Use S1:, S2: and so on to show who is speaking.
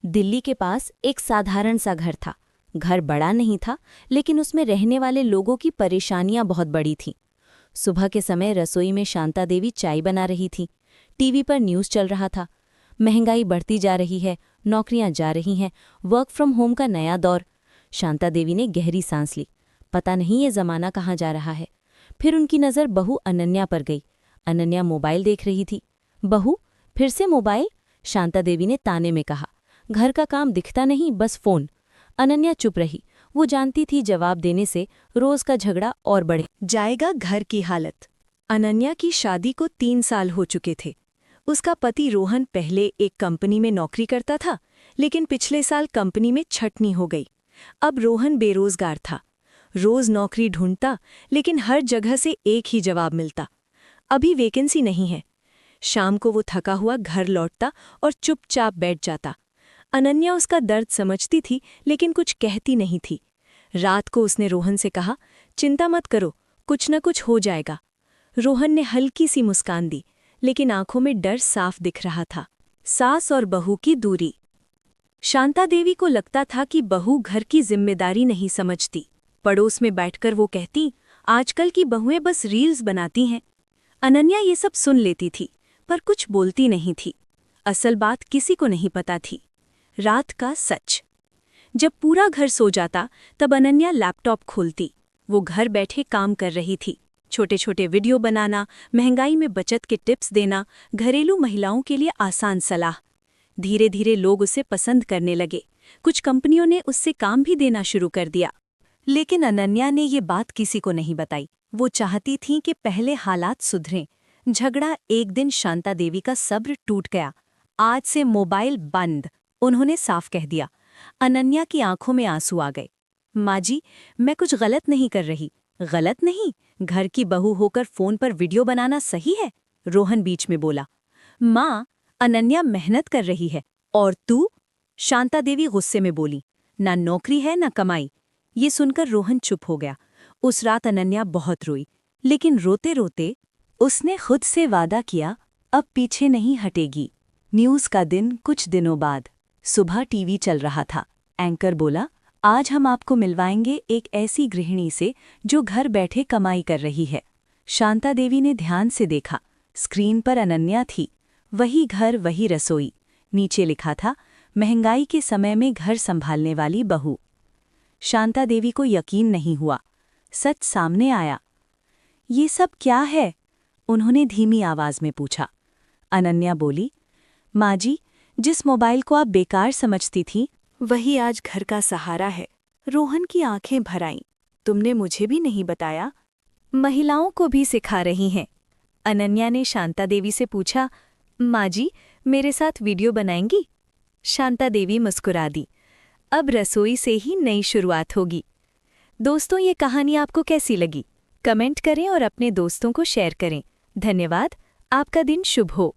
S1: दिल्ली के पास एक साधारण सा घर था। घर बड़ा नहीं था, लेकिन उसमें रहने वाले लोगों की परेशानियां बहुत बड़ी थीं। सुबह के समय रसोई में शांता देवी चाय बना रही थी। टीवी पर न्यूज़ चल रहा था। महंगाई बढ़ती जा रही है, नौकरियां जा रही हैं, वर्क फ्रॉम होम का नया दौर। शांता देवी ने गहरी सांस ली। पता नहीं ये ज़माना कहाँ जा रहा है। फिर उनकी नज़र बहू अनन्या पर गई। अनन्या मोबाइल देख रही थी। बहू, फिर से मोबाइल? शांता देवी ने ताने में कहा। घर का काम दिखता नहीं, बस फोन। अनन्या चुप रही। वो जानती थी जवाब देने से रोज का झगड़ा और बढ़े
S2: जाएगा। घर की हालत। अनन्या की शादी को 3 साल हो चुके थे। उसका पति रोहन पहले एक कंपनी में नौकरी करता था, लेकिन पिछले साल कंपनी में छटनी हो गई। अब रोहन बेरोजगार था। रोज नौकरी ढूंढता, लेकिन हर जगह से एक ही जवाब मिलता, अभी वैकेंसी नहीं है। शाम को वो थका हुआ घर लौटता और चुपचाप बैठ जाता। अनन्या उसका दर्द समझती थी, लेकिन कुछ कहती नहीं थी। रात को उसने रोहन से कहा, चिंता मत करो, कुछ न कुछ हो जाएगा। रोहन ने हल्की सी मुस्कान दी, लेकिन आंखों में डर साफ दिख रहा था। सास और बहू की दूरी। शांता देवी को लगता था कि बहू घर की जिम्मेदारी नहीं समझती। पड़ोस में बैठकर वो कहती, आजकल की बहुएं बस रील्स बनाती हैं। अनन्या ये सब सुन लेती थी, पर कुछ बोलती नहीं थी। असल बात किसी को नहीं पता थी। रात का सच। जब पूरा घर सो जाता, तब अनन्या लैपटॉप खोलती। वो घर बैठे काम कर रही थी। छोटे छोटे वीडियो बनाना, महंगाई में बचत के टिप्स देना, घरेलू महिलाओं के लिए आसान सलाह। धीरे धीरे लोग उसे पसंद करने लगे। कुछ कंपनियों ने उससे काम भी देना शुरू कर दिया। लेकिन अनन्या ने ये बात किसी को नहीं बताई। वो चाहती थी कि पहले हालात सुधरें। झगड़ा एक दिन शांता देवी का सब्र टूट गया। आज से मोबाइल बंद, उन्होंने साफ कह दिया। अनन्या की आंखों में आंसू आ गए। माँ जी, मैं कुछ गलत नहीं कर रही। गलत नहीं? घर की बहू होकर फोन पर वीडियो बनाना सही है? रोहन बीच में बोला। माँ, अनन्या मेहनत कर रही है। और तू? शांता देवी गुस्से में बोली। ना नौकरी है ना कमाई। ये सुनकर रोहन चुप हो गया। उस रात अनन्या बहुत रोई, लेकिन रोते रोते उसने खुद से वादा किया, अब पीछे नहीं हटेगी। न्यूज़ का दिन कुछ दिनों बाद। सुबह टीवी चल रहा था। एंकर बोला, आज हम आपको मिलवाएंगे एक ऐसी गृहिणी से जो घर बैठे कमाई कर रही है। शांता देवी ने ध्यान से देखा। स्क्रीन पर अनन्या थी। वही घर, वही रसोई। नीचे लिखा था, महंगाई के समय में घर संभालने वाली बहू। शांता देवी को यकीन नहीं हुआ। सच सामने आया। ये सब क्या है? उन्होंने धीमी आवाज में पूछा। अनन्या बोली, माँ जी, जिस मोबाइल को आप बेकार समझती थी, वही आज घर का सहारा है। रोहन की आंखें भर आईं। तुमने मुझे भी नहीं बताया। महिलाओं को भी सिखा रही हैं। अनन्या ने शांता देवी से पूछा, माँ जी, मेरे साथ वीडियो बनाएंगी? शांता देवी मुस्कुरा दी। अब रसोई से ही नई शुरुआत होगी। दोस्तों, ये कहानी आपको कैसी लगी? कमेंट करें और अपने दोस्तों को शेयर करें। धन्यवाद। आपका दिन शुभ हो।